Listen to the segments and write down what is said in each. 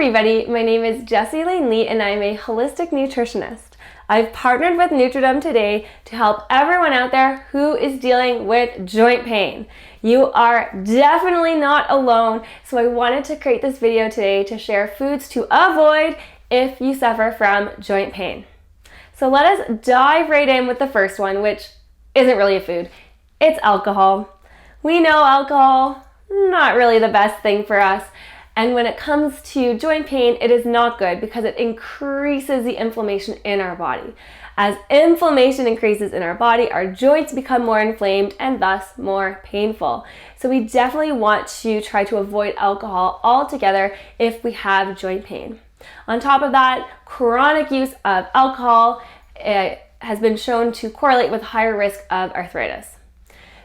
everybody, my name is Jessie Lane Lee and I'm a holistic nutritionist. I've partnered with Nutridom today to help everyone out there who is dealing with joint pain. You are definitely not alone, so I wanted to create this video today to share foods to avoid if you suffer from joint pain. So let us dive right in with the first one, which isn't really a food. It's alcohol. We know alcohol, not really the best thing for us. And when it comes to joint pain, it is not good because it increases the inflammation in our body. As inflammation increases in our body, our joints become more inflamed and thus more painful. So we definitely want to try to avoid alcohol altogether if we have joint pain. On top of that, chronic use of alcohol has been shown to correlate with higher risk of arthritis.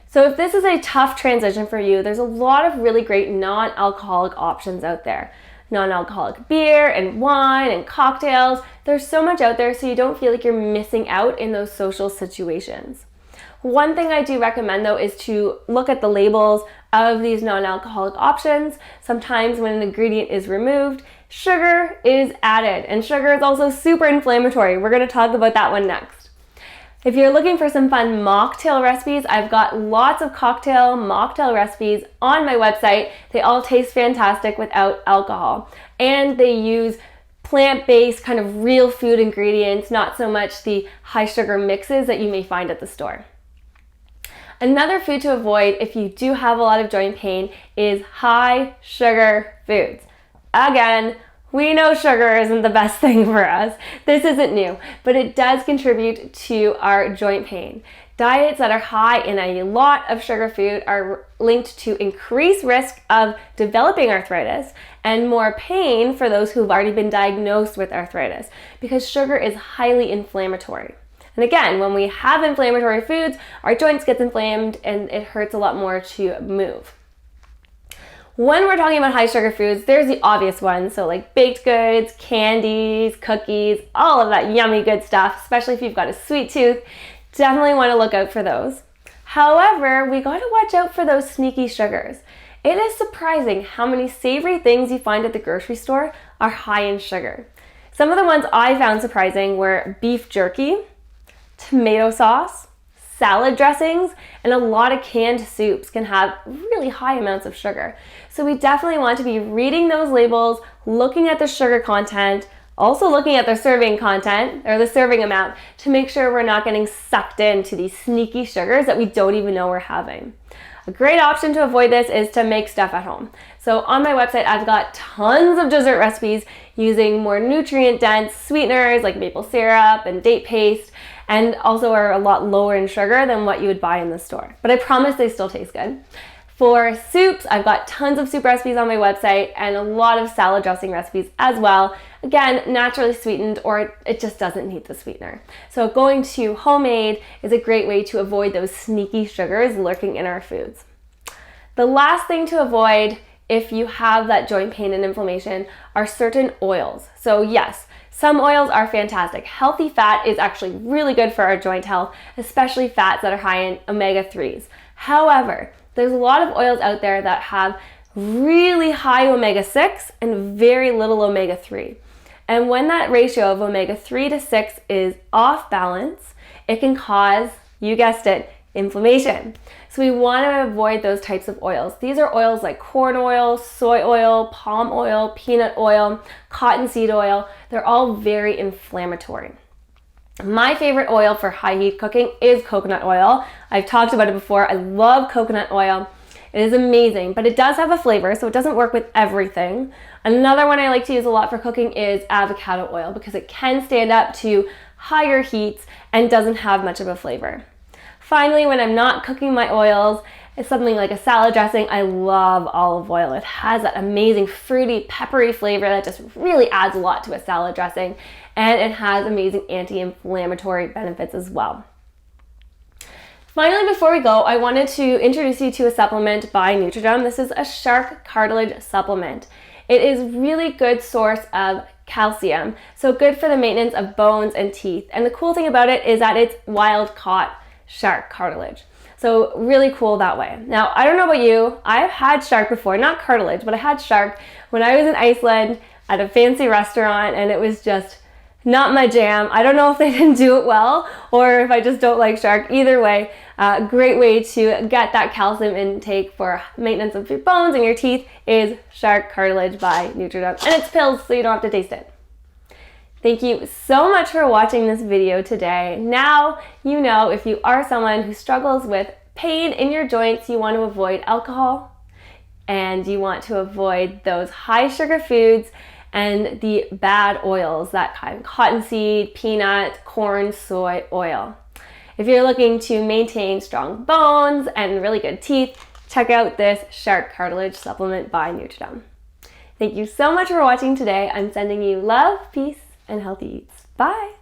So if this is a tough transition for you, there's a lot of really great non-alcoholic options out there. Non-alcoholic beer and wine and cocktails. There's so much out there so you don't feel like you're missing out in those social situations. One thing I do recommend though is to look at the labels of these non-alcoholic options. Sometimes when an ingredient is removed, sugar is added, and sugar is also super inflammatory. We're going to talk about that one next. If you're looking for some fun mocktail recipes, I've got lots of mocktail recipes on my website. They all taste fantastic without alcohol. And they use plant-based kind of real food ingredients, not so much the high sugar mixes that you may find at the store. Another food to avoid if you do have a lot of joint pain is high sugar foods. Again, we know sugar isn't the best thing for us. This isn't new, but it does contribute to our joint pain. Diets that are high in a lot of sugar food are linked to increased risk of developing arthritis and more pain for those who've already been diagnosed with arthritis because sugar is highly inflammatory. And again, when we have inflammatory foods, our joints get inflamed and it hurts a lot more to move. When we're talking about high sugar foods, there's the obvious ones, so like baked goods, candies, cookies, all of that yummy good stuff, especially if you've got a sweet tooth. Definitely want to look out for those. However, we got to watch out for those sneaky sugars. It is surprising how many savory things you find at the grocery store are high in sugar. Some of the ones I found surprising were beef jerky, tomato sauce, salad dressings, and a lot of canned soups can have really high amounts of sugar. So we definitely want to be reading those labels, looking at the sugar content, also looking at the serving content or the serving amount to make sure we're not getting sucked into these sneaky sugars that we don't even know we're having. A great option to avoid this is to make stuff at home. So on my website, I've got tons of dessert recipes using more nutrient-dense sweeteners like maple syrup and date paste, and also are a lot lower in sugar than what you would buy in the store. But I promise they still taste good. For soups, I've got tons of soup recipes on my website and a lot of salad dressing recipes as well. Again, naturally sweetened, or it just doesn't need the sweetener. So going to homemade is a great way to avoid those sneaky sugars lurking in our foods. The last thing to avoid if you have that joint pain and inflammation are certain oils. So yes, some oils are fantastic. Healthy fat is actually really good for our joint health, especially fats that are high in omega-3s. However, there's a lot of oils out there that have really high omega-6 and very little omega-3. And when that ratio of omega-3 to 6 is off balance, it can cause, you guessed it, inflammation. So we want to avoid those types of oils. These are oils like corn oil, soy oil, palm oil, peanut oil, cottonseed oil. They're all very inflammatory. My favorite oil for high heat cooking is coconut oil. I've talked about it before. I love coconut oil. It is amazing, but it does have a flavor, so it doesn't work with everything. Another one I like to use a lot for cooking is avocado oil because it can stand up to higher heats and doesn't have much of a flavor. Finally, when I'm not cooking my oils, it's something like a salad dressing. I love olive oil. It has that amazing fruity, peppery flavor that just really adds a lot to a salad dressing, and it has amazing anti-inflammatory benefits as well. Finally, before we go, I wanted to introduce you to a supplement by Nutridom. This is a shark cartilage supplement. It is really good source of calcium, so good for the maintenance of bones and teeth. And the cool thing about it is that it's wild caught shark cartilage. So really cool that way. Now, I don't know about you, I've had shark before, not cartilage, but I had shark when I was in Iceland. at a fancy restaurant, and it was just not my jam. I don't know if they didn't do it well or if I just don't like shark. Either way, great way to get that calcium intake for maintenance of your bones and your teeth is Shark Cartilage by Nutridom. And it's pills, so you don't have to taste it. Thank you so much for watching this video today. Now you know if you are someone who struggles with pain in your joints, you want to avoid alcohol and you want to avoid those high sugar foods and the bad oils, that kind of cottonseed, peanut, corn, soy oil. If you're looking to maintain strong bones and really good teeth, check out this Shark Cartilage supplement by Nutridom. Thank you so much for watching today. I'm sending you love, peace, and healthy eats. Bye!